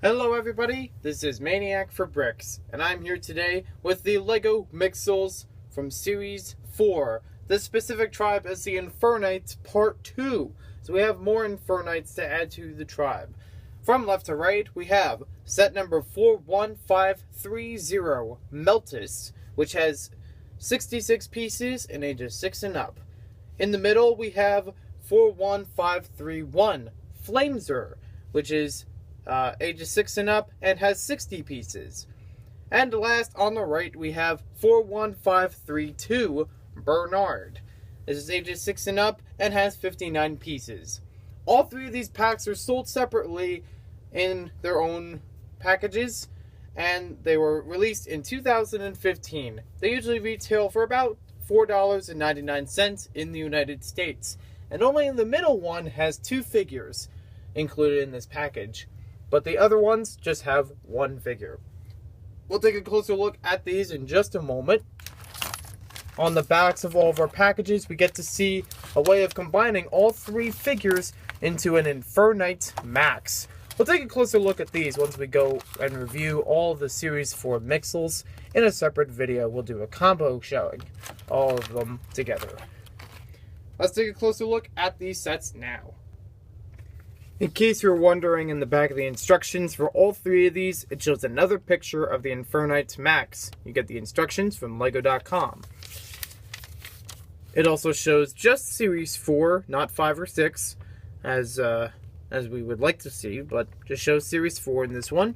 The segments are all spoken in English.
Hello everybody, this is Maniac for Bricks, and I'm here today with the LEGO Mixels from Series 4. This specific tribe is the Infernites Part 2, so we have more Infernites to add to the tribe. From left to right, we have set number 41530, Meltus, which has 66 pieces and ages 6 and up. In the middle, we have 41531, Flameser, which is ages 6 and up and has 60 pieces. And last on the right we have 41532 Bernard. This is ages 6 and up and has 59 pieces. All three of these packs are sold separately in their own packages, and they were released in 2015. They usually retail for about $4.99 in the United States, and only the middle one has 2 figures included in this package, but the other ones just have 1 figure. We'll take a closer look at these in just a moment. On the backs of all of our packages, we get to see a way of combining all 3 figures into an Infernite Max. We'll take a closer look at these once we go and review all of the Series 4 Mixels. In a separate video, we'll do a combo showing all of them together. Let's take a closer look at these sets now. In case you're wondering, in the back of the instructions for all 3 of these, it shows another picture of the Infernites Max. You get the instructions from Lego.com. It also shows just Series 4, not 5 or 6, as we would like to see, but just shows Series 4 in this one.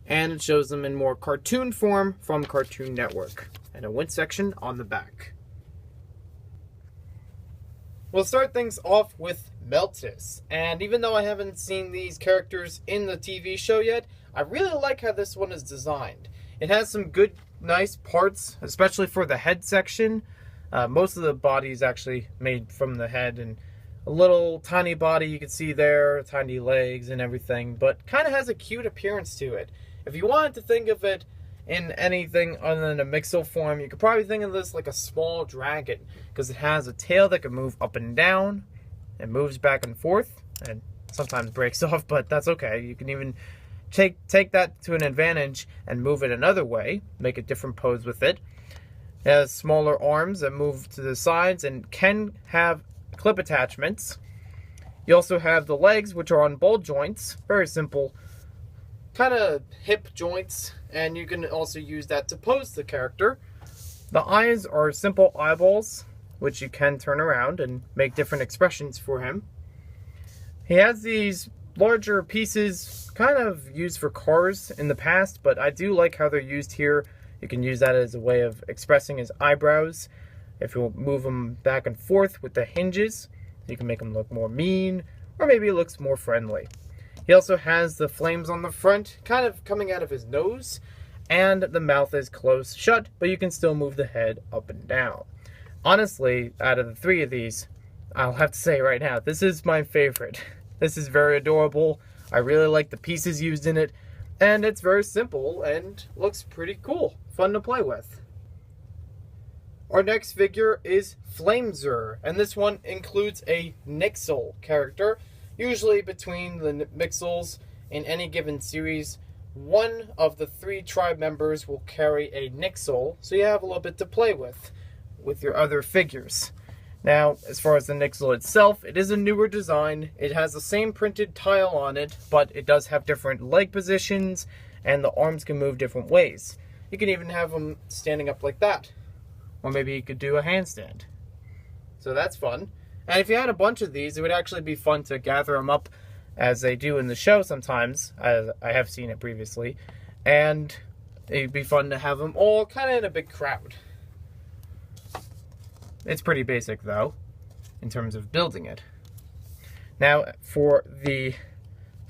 And it shows them in more cartoon form from Cartoon Network, and a win section on the back. We'll start things off with Meltus, and even though I haven't seen these characters in the TV show yet, I really like how this one is designed. It has some good, nice parts, especially for the head section. Most of the body is actually made from the head, and a little tiny body you can see there, tiny legs and everything, but kind of has a cute appearance to it. If you wanted to think of it in anything other than a Mixel form, you could probably think of this like a small dragon, because it has a tail that can move up and down, and moves back and forth, and sometimes breaks off, but that's okay. You can even take that to an advantage and move it another way, make a different pose with it. It has smaller arms that move to the sides and can have clip attachments. You also have the legs, which are on ball joints, very simple kind of hip joints, and you can also use that to pose the character. The eyes are simple eyeballs, which you can turn around and make different expressions for him. He has these larger pieces, kind of used for cars in the past, but I do like how they're used here. You can use that as a way of expressing his eyebrows. If you move them back and forth with the hinges, you can make him look more mean, or maybe he looks more friendly. He also has the flames on the front, kind of coming out of his nose, and the mouth is closed shut, but you can still move the head up and down. Honestly, out of the 3 of these, I'll have to say right now, this is my favorite. This is very adorable. I really like the pieces used in it, and it's very simple and looks pretty cool. Fun to play with. Our next figure is Flameser, and this one includes a Mixel character. Usually between the Mixels in any given series, one of the 3 tribe members will carry a Mixel, so you have a little bit to play with your other figures. Now, as far as the Mixel itself, it is a newer design. It has the same printed tile on it, but it does have different leg positions, and the arms can move different ways. You can even have them standing up like that, or maybe you could do a handstand. So that's fun. And if you had a bunch of these, it would actually be fun to gather them up, as they do in the show sometimes, as I have seen it previously, and it'd be fun to have them all kind of in a big crowd. It's pretty basic, though, in terms of building it. Now, for the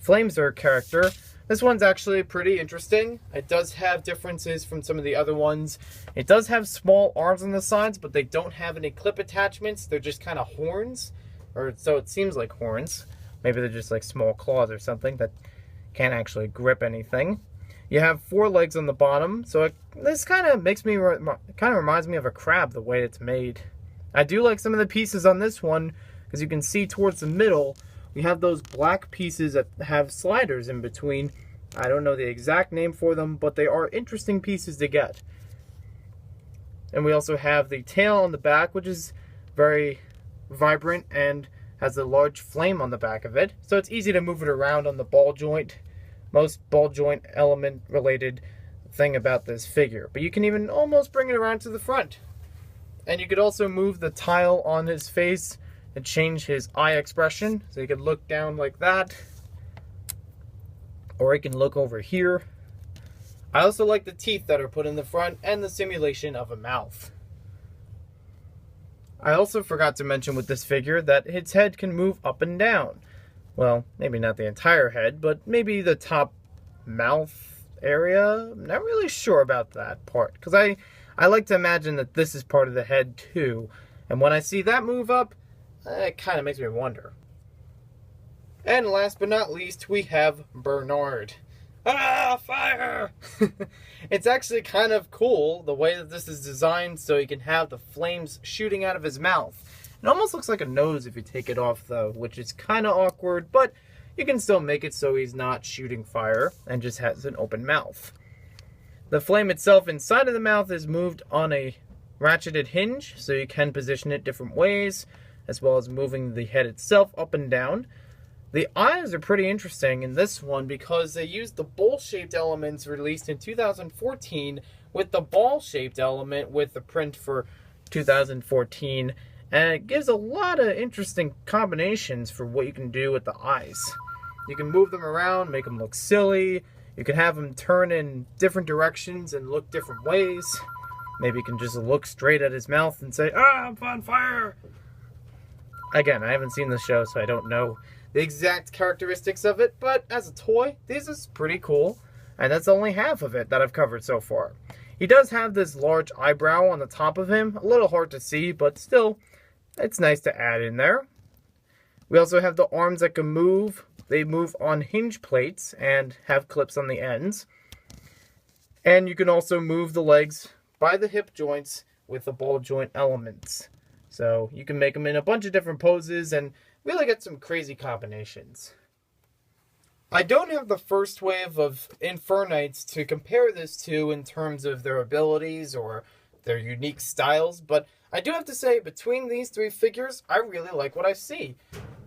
Flameser character, this one's actually pretty interesting. It does have differences from some of the other ones. It does have small arms on the sides, but they don't have any clip attachments. They're just kind of horns, or so it seems like horns. Maybe they're just like small claws or something that can't actually grip anything. You have 4 legs on the bottom, so this kind of reminds me of a crab, the way it's made. I do like some of the pieces on this one, because you can see towards the middle, we have those black pieces that have sliders in between I don't know the exact name for them, but they are interesting pieces to get. And we also have the tail on the back, which is very vibrant and has a large flame on the back of it. So it's easy to move it around on the ball joint. Most ball joint element related thing about this figure. But you can even almost bring it around to the front. And you could also move the tile on his face and change his eye expression. So you could look down like that. Or he can look over here. I also like the teeth that are put in the front and the simulation of a mouth. I also forgot to mention with this figure that its head can move up and down. Well, maybe not the entire head, but maybe the top mouth area. I'm not really sure about that part, because I like to imagine that this is part of the head too. And when I see that move up, it kind of makes me wonder. And last but not least, we have Bernard. Ah, fire! It's actually kind of cool the way that this is designed so he can have the flames shooting out of his mouth. It almost looks like a nose if you take it off though, which is kind of awkward, but you can still make it so he's not shooting fire and just has an open mouth. The flame itself inside of the mouth is moved on a ratcheted hinge, so you can position it different ways, as well as moving the head itself up and down. The eyes are pretty interesting in this one because they used the bowl-shaped elements released in 2014 with the ball-shaped element with the print for 2014. And it gives a lot of interesting combinations for what you can do with the eyes. You can move them around, make them look silly. You can have them turn in different directions and look different ways. Maybe you can just look straight at his mouth and say, "Ah, I'm on fire!" Again, I haven't seen the show, so I don't know the exact characteristics of it, but as a toy, this is pretty cool, and that's only half of it that I've covered so far. He does have this large eyebrow on the top of him, a little hard to see, but still, it's nice to add in there. We also have the arms that can move. They move on hinge plates and have clips on the ends. And you can also move the legs by the hip joints with the ball joint elements. So you can make them in a bunch of different poses and really get some crazy combinations. I don't have the first wave of Infernites to compare this to in terms of their abilities or their unique styles, but I do have to say between these three figures, I really like what I see.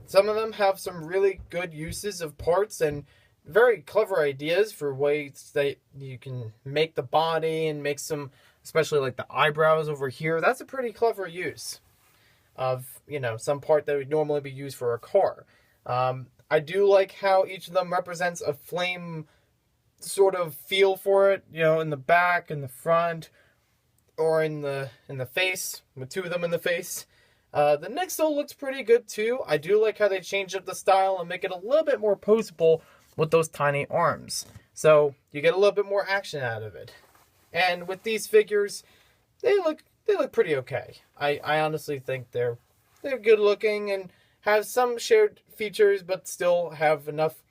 Some of them have some really good uses of parts and very clever ideas for ways that you can make the body and make some, especially like the eyebrows over here. That's a pretty clever use of, some part that would normally be used for a car. I do like how each of them represents a flame sort of feel for it, in the back, in the front, or in the face, with two of them in the face. The Mixel looks pretty good too. I do like how they changed up the style and make it a little bit more poseable with those tiny arms. So you get a little bit more action out of it. And with these figures, they look pretty okay. I honestly think they're good looking and have some shared features, but still have enough,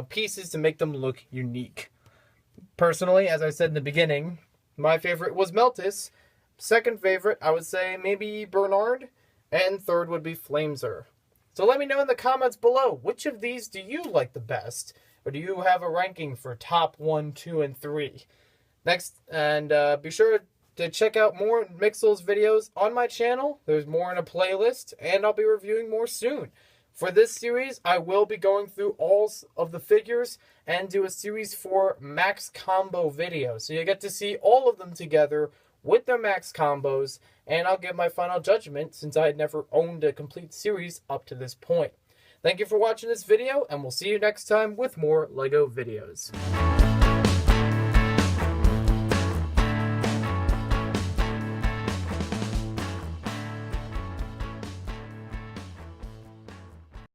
pieces to make them look unique. Personally, as I said in the beginning, my favorite was Meltus. Second favorite, I would say maybe Bernard. And third would be Flameser. So let me know in the comments below, which of these do you like the best? Or do you have a ranking for top 1, 2, and 3? Next, and be sure to check out more Mixels videos on my channel. There's more in a playlist, and I'll be reviewing more soon. For this series, I will be going through all of the figures and do a series for max combo videos. So you get to see all of them together with their max combos, and I'll give my final judgment since I had never owned a complete series up to this point. Thank you for watching this video, and we'll see you next time with more LEGO videos.